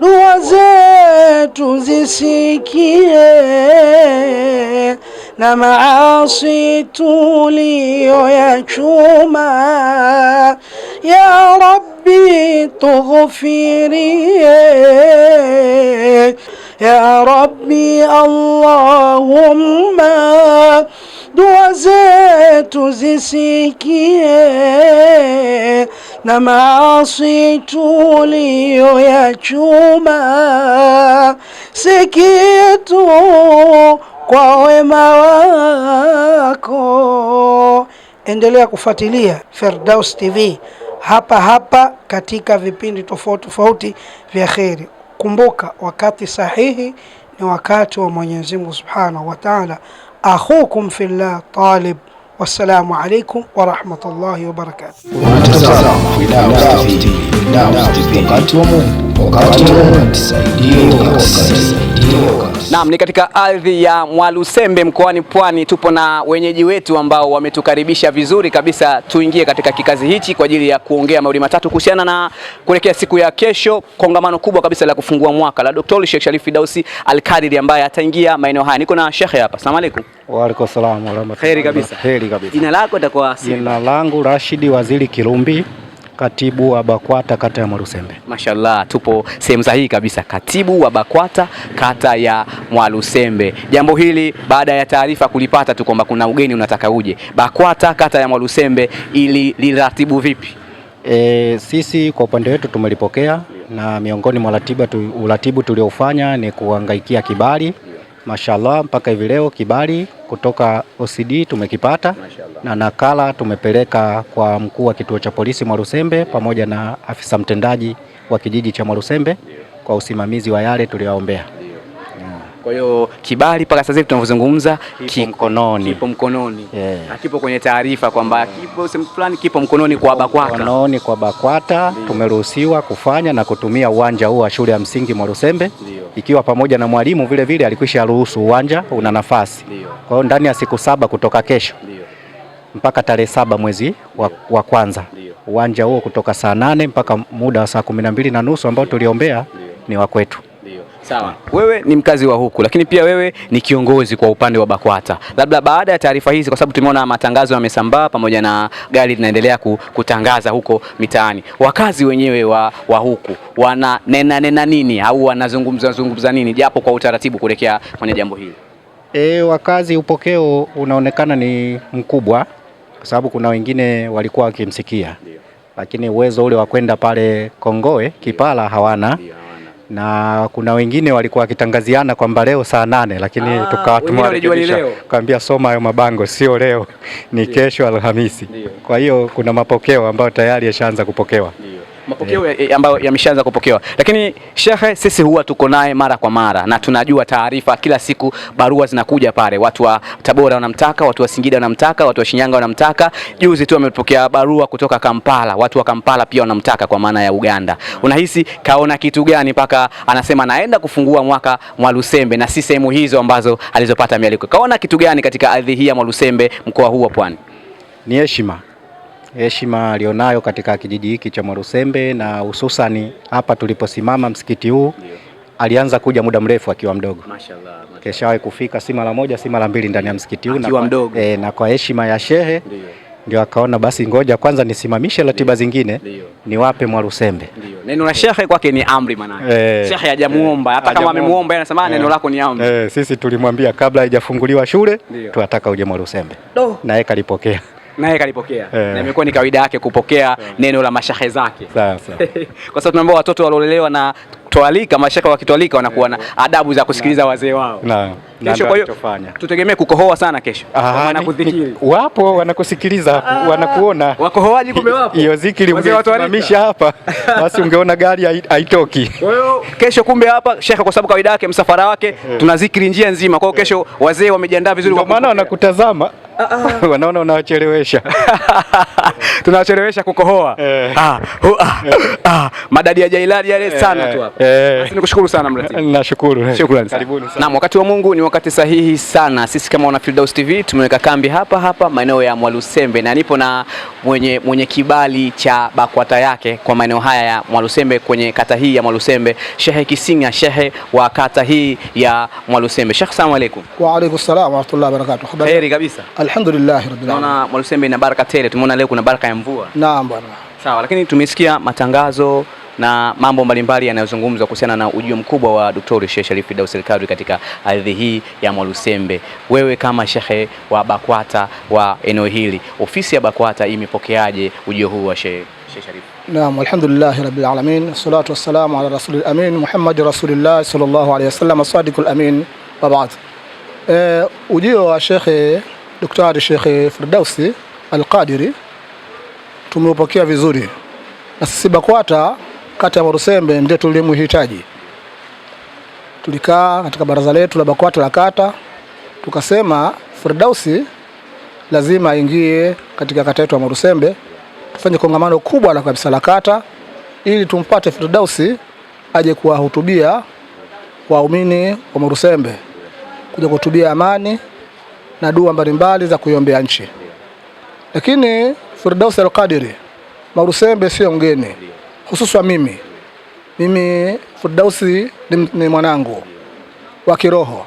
dua zetu zisikie, na maasi tuliyoyachuma. Ya Rabbi tughfirie, ya Rabbi Allahumma, dua zetu zisikie, na maasi tuliyoyachuma. Si kitu kwa wema wako. Endelea kufuatilia Firdaus TV hapa hapa katika vipindi tofauti tofauti vya kheri. Kumbuka, wakati sahihi ni wakati wa Mwenyezi Mungu Subhanahu wa Ta'ala. Akhukum fillah Talib. Wassalamu alaikum wa rahmatullahi wa barakatuh. Naam, ni katika ardhi ya Mwalusembe mkoani Pwani. Tupo na wenyeji wetu ambao wametukaribisha vizuri kabisa. Tuingie katika kikazi hichi kwa ajili ya kuongea mawili matatu kuhusiana na kuelekea siku ya kesho, kongamano kubwa kabisa la kufungua mwaka la Dr. Sheikh Sharif Firdausi Al-Kadiri ambaye ataingia maeneo haya. Niko na Sheikh hapa. Asalamu alaykum. Wa alaykum salaam wa rahmatullahi. Kheri kabisa. Kheri kabisa. Jina lako itakuwa? Jina langu Rashidi Waziri Kilumbi, katibu wa BAKWATA kata ya Mwalusembe. Mashallah, tupo sehemu sahihi kabisa, katibu wa BAKWATA kata ya Mwalusembe. Jambo hili baada ya taarifa kulipata tu kwamba kuna ugeni unataka uje, BAKWATA kata ya Mwalusembe ili liratibu vipi? Sisi kwa upande wetu tumelipokea, na miongoni mwa uratibu tuliofanya ni kuhangaikia kibali. Mashallah, mpaka hivi leo kibali kutoka OCD tumekipata, na nakala tumepeleka kwa mkuu wa kituo cha polisi Mwalusembe pamoja na afisa mtendaji wa kijiji cha Mwalusembe kwa usimamizi wa yale tuliyowaombea. Kwa hiyo kibali mpaka sasa hivi tunavyozungumza kipo mkononi. Kipo kwenye taarifa kwamba kipo sehemu fulani, kipo mkononi kwa BAKWATA. Mkononi kwa BAKWATA. Tumeruhusiwa kufanya na kutumia uwanja huu wa shule ya msingi Mwalusembe, ikiwa pamoja na mwalimu vile vile alikwisha ruhusu uwanja una nafasi. Kwa hiyo ndani ya siku 7 kutoka kesho mpaka tarehe 7 mwezi wa kwanza, uwanja huo kutoka saa 8 mpaka muda wa saa 12:30 ambao tuliombea ni wa kwetu. Sawa. Wewe ni mkazi wa huku, lakini pia wewe ni kiongozi kwa upande wa BAKWATA. Labda baada ya taarifa hizi, kwa sababu tumeona matangazo yamesambaa pamoja na gari linaendelea kutangaza huko mitaani, wakazi wenyewe wa huku wananena nini au wanazungumza nini japo kwa utaratibu kuelekea kwenye jambo hili? Wakazi, upokeo unaonekana ni mkubwa, kwa sababu kuna wengine walikuwa wakimsikia, lakini uwezo ule wa kwenda pale Kongoe Kipala hawana. Na kuna wengine walikuwa wakitangaziana kwamba leo saa 8, lakini tukawatumia kaambia soma hayo mabango, sio leo, ni kesho Alhamisi. Kwa hiyo kuna mapokeo ambayo tayari yashaanza kupokewa. Mapokeo ambayo yameshaanza kupokewa. Lakini Sheikh, sisi huwa tuko naye mara kwa mara na tunajua taarifa kila siku, barua zinakuja pale. Watu wa Tabora wanamtaka, watu wa Singida wanamtaka, watu wa Shinyanga wanamtaka. Juzi tu amepokea barua kutoka Kampala, watu wa Kampala pia wanamtaka kwa maana ya Uganda. Unahisi kaona kitu gani mpaka anasema naenda kufungua mwaka Mwalusembe na si sehemu hizo ambazo alizopata mialiko? Kaona kitu gani katika ardhi hii ya Mwalusembe, mkoa huu wa Pwani? Ni heshima alionayo katika kijiji hiki cha Mwalusembe, na hususani hapa tuliposimama msikiti huu. Alianza kuja muda mrefu akiwa mdogo. Mashallah. Keshawahi kufika si mara moja si mara mbili ndani ya msikiti huu akiwa mdogo. Na kwa heshima ya shehe ndio akaona basi ngoja kwanza nisimamishe ratiba zingine niwape Mwalusembe. Neno la shehe kwake ni amri manake. Shehe hajamuomba, hata kama amemuomba yeye anasema neno lako ni amri. Sisi tulimwambia kabla haijafunguliwa shule tunataka uje Mwalusembe. Na yeye kalipokea. Na imekuwa ni kawaida yake kupokea neno la mashehe zake. Sawa. Kwa sababu tunaomba watoto walolelewa na tualika mashehe wakitualika wanakuwa na adabu za kusikiliza wazee wao. Kesho kwa hiyo tutegemee kukohoa sana kesho. Wanakudhikiri. Wapo wanakusikiliza, wanakuona. Wakohoaji kumbe wapo. Hiyo zikiri ungesimamisha hapa basi ungeona gari haitoki. Kwa hiyo kesho kumbe hapa Sheikh, kwa sababu kawaida yake msafara wake tunazikiri njia nzima. Kwa hiyo kesho wazee wamejiandaa vizuri, kwa maana wanakutazama. Wanaona unawachelewesha. tunachelewesha kukohoa. Madadi ya Jailani yale sana tu hapa. Basi nikushukuru sana mratibu. Nashukuru. Shukrani sana. Na wakati wa Mungu ni wakati sahihi sana. Sisi kama wana Firdaus TV tumeweka kambi hapa maeneo ya Mwalusembe na nipo na mwenye kibali cha BAKWATA yake kwa maeneo haya ya Mwalusembe kwenye kata hii ya Mwalusembe, Sheikh Kisinga, shehe wa kata hii ya Mwalusembe. Sheikh, asalamu alaykum. Wa alaykum salaam wa rahmatullahi wa barakatuh. Heri kabisa. Alhamdulillah rabbil alamin. Naona Mwalusembe ina baraka tele. Tumeona leo kuna baraka ya mvua. Naam bwana. Sawa, lakini tumesikia matangazo na mambo mbalimbali yanayozungumzwa kuhusiana na ujio mkubwa wa Dr. Sheikh Sharif Firdaus Al-Qadri katika ardhi hii ya Mwalusembe. Wewe kama shekhe wa BAKWATA wa eneo hili, ofisi ya BAKWATA imepokeaje ujio huu wa Sheikh Sharif? Naam, alhamdulillah rabbil alamin. Salatu wassalamu ala rasulil amin Muhammad rasulillah sallallahu alayhi wasallam as-sadiqul amin wa ba'd. Ujio wa Sheikh Dr. Sheikh Firdaus Al-Qadri tumeupokea vizuri. Na sisi BAKWATA kata ya Mwalusembe ndio tulimhitaji. Tulikaa katika baraza letu la BAKWATA la kata tukasema Firdaus lazima aingie katika kata yetu ya Mwalusembe, tufanye kongamano kubwa la kabisa la kata ili tumpate Firdaus aje kuwahutubia waumini wa Mwalusembe, kuja kuhutubia amani na dua mbalimbali za kuiombea nchi. Lakini Firdaus Al-Qadri Mwalusembe sio mgeni, hususan mimi Firdaus ni mwanangu wa kiroho.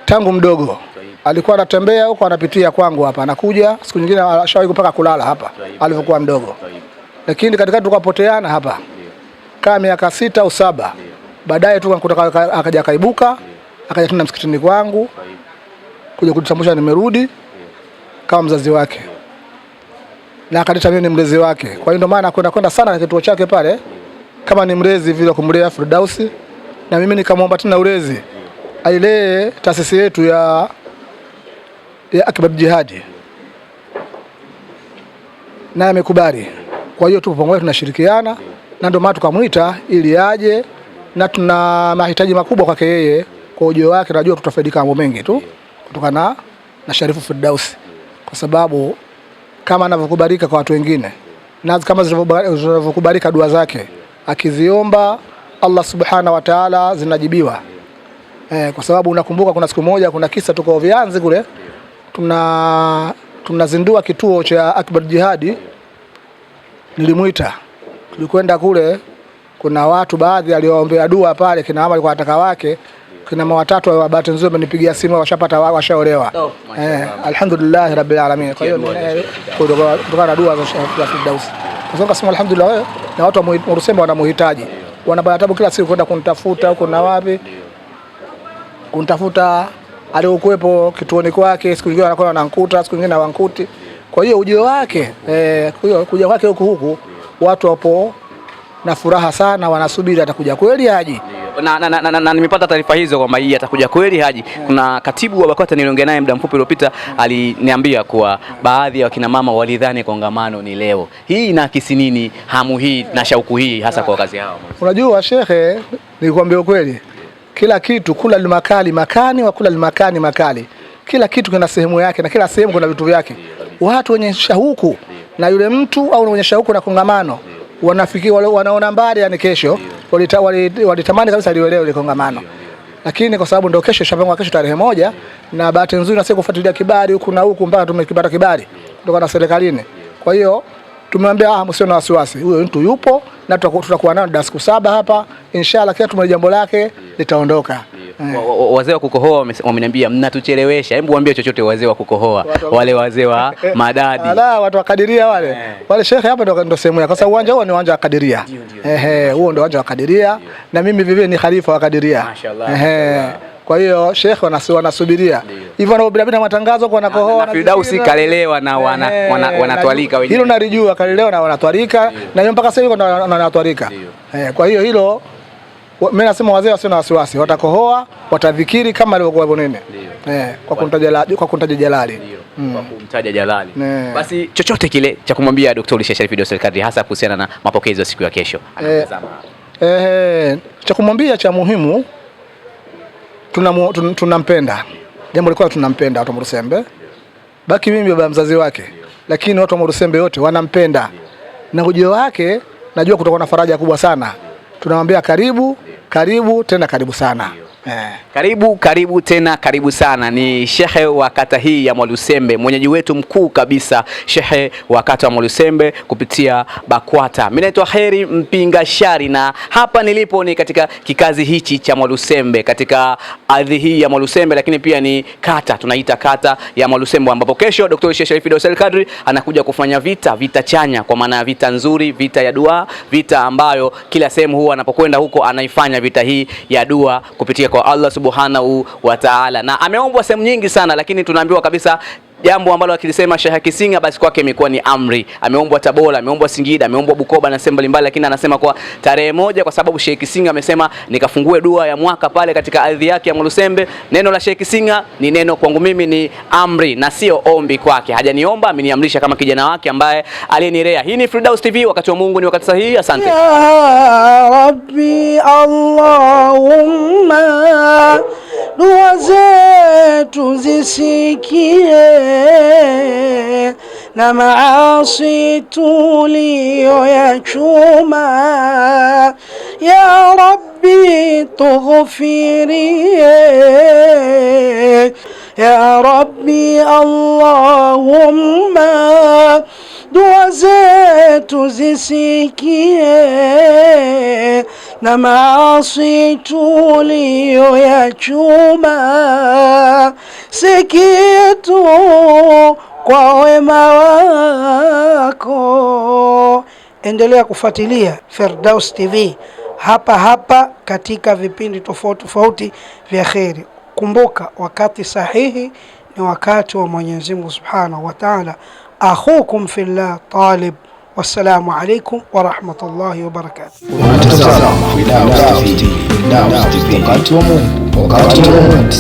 Tangu mdogo alikuwa anatembea huko, anapitia kwangu hapa, anakuja siku nyingine ashawahi kupaka kulala hapa alipokuwa mdogo. Lakini katikati tukapoteana hapa kama miaka 6 au 7. Baadaye tu akaja kaibuka, akaja tena msikitini kwangu kuja kujitambulisha nimerudi kama mzazi wake, na akaleta mimi ni mlezi wake. Kwa hiyo ndio maana kwenda sana kituo chake pale kama ni mlezi vile kumlea Firdaus, na mimi nikamwomba tena ulezi ailee taasisi yetu ya Akbar Jihadi, na amekubali. Kwa hiyo tupo pamoja, tunashirikiana, na ndio maana tukamuita ili aje, na tuna mahitaji makubwa kwake yeye. Kwa ujio wake najua tutafaidika mambo mengi tu kutokana na Sharifu Firdaus, kwa sababu kama anavyokubalika kwa watu wengine na kama zinavyokubalika dua zake akiziomba Allah subhanahu wa ta'ala zinajibiwa. Kwa sababu unakumbuka kuna siku moja kuna kisa tuko Vianzi kule tunazindua kituo cha Akbar Jihadi, nilimuita, tulikwenda kule, kuna watu baadhi aliowaombea dua pale, kina mama alikuwa anataka wake, kina mama watatu wa bahati nzuri wamenipigia simu washapata washaolewa. Alhamdulillah rabbil alamin. Kwa hiyo kutokana na dua za Firdaus kwa sababu alhamdulillah, na watu wa Mwalusembe wanamhitaji, wanapata tabu kila siku kwenda kunitafuta huko na wapi, kunitafuta aliokuepo kituoni kwake, siku nyingine anakuwa ananikuta, siku nyingine hawanikuti. Kwa hiyo ujio wake kuja kwake huku watu wapo na furaha sana, wanasubiri atakuja kweli haji. Na nimepata taarifa hizo kwamba hii atakuja kweli haji. Kuna katibu wa BAKWATA niliongea naye muda mfupi uliopita, aliniambia kuwa baadhi ya wakina mama walidhani kongamano ni leo. Hii inaakisi nini hamu hii na shauku hii hasa kwa wakazi hao? Unajua shekhe, nikwambia ukweli, kila kitu kula limakali makani wa kula limakani makali. Kila kitu kina sehemu yake na kila sehemu kuna vitu vyake. Watu wenye shauku na yule mtu au wenye shauku na kongamano wanafikia, wanaona mbali, yani kesho walitamani kabisa lielewe ile kongamano. Lakini kwa sababu ndio kesho, shapangwa kesho tarehe 1, na bahati nzuri na sisi kufuatilia kibali huku na huku mpaka tumekipata kibali kutoka na serikalini. Kwa hiyo tumemwambia msio na wasiwasi, huyo mtu yupo na tutakuwa nao siku 7 hapa inshallah, kila tumwe jambo lake litaondoka. Wazee wa kukohoa wameniambia mnatuchelewesha. Hebu waambie chochote wazee wa kukohoa, wale wazee wa madadi. Watu wa kadiria wale shekhe hapa ndio sehemu yake, kwa sababu uwanja huo ni uwanja wa kadiria. Huo ndio uwanja wa kadiria, na mimi vivyo ni khalifa wa kadiria. Mashaallah. Kwa hiyo shekhe wanasubiria hivyo, na bila matangazo kwa nakohoa na Firdaus kalelewa na wanatwalika wenyewe. Hilo nalijua, kalelewa na wanatwalika, na mpaka sasa hivi wanatwalika. Kwa hiyo hilo mimi nasema wazee wasio na wasiwasi, watakohoa, watadhikiri kama alivyokuwa nene. Kwa kumtaja Jalali. Kwa kumtaja Jalali. Basi chochote kile cha kumwambia Dr. Sheikh Sharif Firdaus Al-Qadri hasa kuhusiana na mapokezi ya siku ya kesho. Anatazama. Cha kumwambia cha muhimu, tunampenda. Jambo liko tunampenda watu wa Mwalusembe. Baki mimi baba mzazi wake, lakini watu wa Mwalusembe wote wanampenda na ujio wake najua kutakuwa na faraja kubwa sana. Tunamwambia karibu, karibu tena karibu sana. Karibu tena karibu sana. Ni shehe wa kata hii ya Mwalusembe, mwenyeji wetu mkuu kabisa, shehe wa kata ya Mwalusembe kupitia BAKWATA. Mimi naitwa Heri Mpinga Shari na hapa nilipo ni katika kikazi hichi cha Mwalusembe, katika ardhi hii ya Mwalusembe, lakini pia ni kata, tunaita kata ya Mwalusembe, ambapo kesho Dr. Sheikh Sharif Idawsil Kadri anakuja kufanya vita chanya, kwa maana vita nzuri, vita ya dua, vita ambayo kila sehemu huwa anapokwenda huko anaifanya vita hii ya dua kupitia kwa Allah Subhanahu wa Ta'ala. Na ameombwa sehemu nyingi sana, lakini tunaambiwa kabisa jambo ambalo akilisema Sheikh Kisinga basi kwake imekuwa ni amri. Ameombwa Tabora, ameombwa Singida, ameombwa Bukoba na sehemu mbalimbali, lakini anasema kwa tarehe moja, kwa sababu Sheikh Kisinga amesema nikafungue dua ya mwaka pale katika ardhi yake ya Mwalusembe. Neno la Sheikh Kisinga ni neno kwangu mimi, ni amri na sio ombi kwake. Hajaniomba, ameniamrisha kama kijana wake ambaye aliyenilea. Hii ni Firdaus TV, wakati wa Mungu ni wakati sahihi. Asante ya Rabbi, Allahumma dua zetu zisikie na maasi tuliyoyachuma, ya Rabbi tughfirie, ya Rabbi Allahumma dua zetu zisikie na maasi tuliyoyachuma, si kitu kwa wema wako. Endelea kufuatilia Firdaus TV hapa katika vipindi tofauti vya kheri. Kumbuka, wakati sahihi ni wakati wa Mwenyezi Mungu Subhanahu wa Ta'ala. Akhukum fillah Talib. Wassalamu alaikum wa rahmatullahi wa barakatuh. Wakati wa Mungu, wakati wa Mungu,